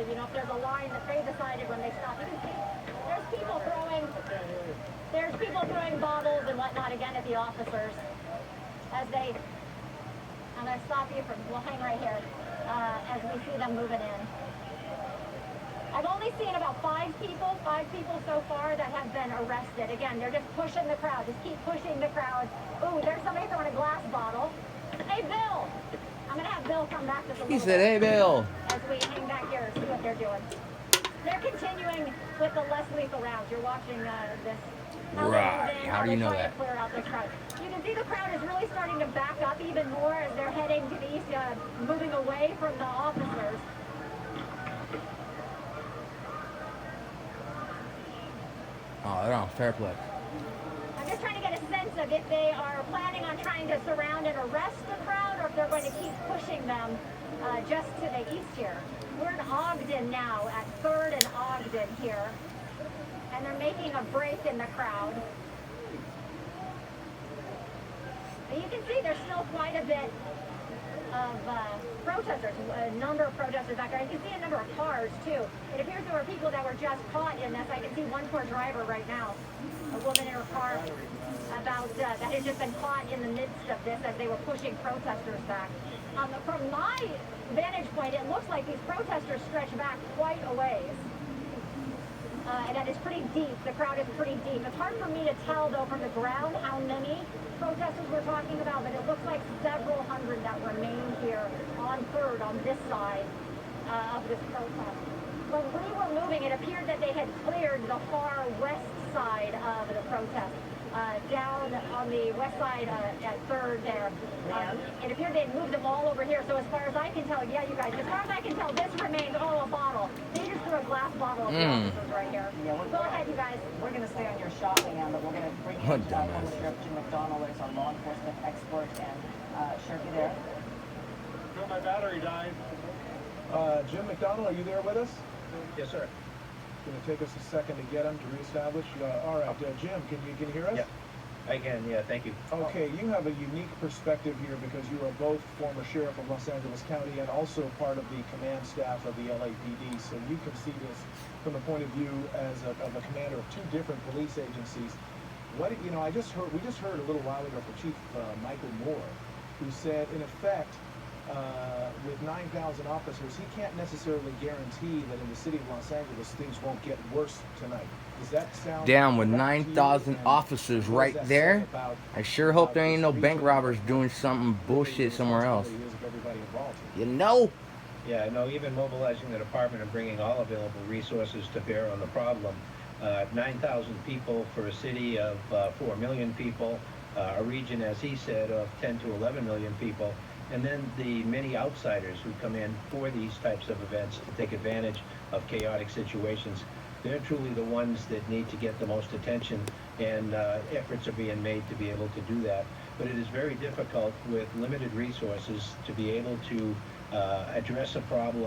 you know, if there's a line that they decided when they stop. You can see there's people throwing bottles and whatnot again at the officers as they, I'm going to stop you from, we'll hang right here, as we see them moving in. I've only seen about five people so far that have been arrested. Again, they're just pushing the crowd, just keep pushing the crowd. Ooh, there's somebody throwing a glass bottle. Hey, Bill! I'm going to have Bill come back just a little bit. He said, hey, Bill. As we hang back here and see what they're doing. They're continuing with the less lethal rounds. You're watching this. Right. How do you know that? Clear out this crowd. You can see the crowd is really starting to back up even more as they're heading to the east, moving away from the officers. Oh, they're on Fairplex. I'm just trying to get a sense of if they are planning on trying to surround and arrest the crowd or if they're going to keep pushing them just to the east here. We're in Ogden now, at 3rd and Ogden here. And they're making a break in the crowd. But you can see there's still quite a bit of protesters, a number of protesters back there. You can see a number of cars, too. It appears there were people that were just caught in this. I can see one poor driver right now, a woman in her car, that had just been caught in the midst of this as they were pushing protesters back. From my vantage point, it looks like these protesters stretch back quite a ways. And that is pretty deep. The crowd is pretty deep. It's hard for me to tell, though, from the ground how many protesters we're talking about, but it looks like several hundred that remain here on 3rd, on this side of this protest. When we were moving, it appeared that they had cleared the far west side of the protest. Down on the west side at 3rd there. It appeared they'd moved them all over here. So as far as I can tell, yeah, you guys, as far as I can tell, this remains, a bottle. They just threw a glass bottle at the officers right here. Yeah, go ahead, you guys. We're going to stay on your shopping end, but we're going to bring in Sheriff Jim McDonald, who's our law enforcement expert. And Sheriff, you there? No, my battery died. Jim McDonald, are you there with us? Yes, sir. It's going to take us a second to get him to reestablish. All right, Jim, can you hear us? Yeah, I can. Yeah, thank you. Okay, you have a unique perspective here because you are both former sheriff of Los Angeles County and also part of the command staff of the LAPD. So you can see this from the point of view as of a commander of two different police agencies. We just heard a little while ago from Chief Michael Moore, who said, in effect, with 9,000 officers, he can't necessarily guarantee that in the city of Los Angeles things won't get worse tonight. Does that sound Down with 9,000 officers right there? I sure hope there ain't no bank robbers doing something bullshit somewhere else. You know? Yeah, no, even mobilizing the department and bringing all available resources to bear on the problem. 9,000 people for a city of 4 million people, a region, as he said, of 10 to 11 million people. And then the many outsiders who come in for these types of events to take advantage of chaotic situations. They're truly the ones that need to get the most attention, and efforts are being made to be able to do that. But it is very difficult with limited resources to be able to address a problem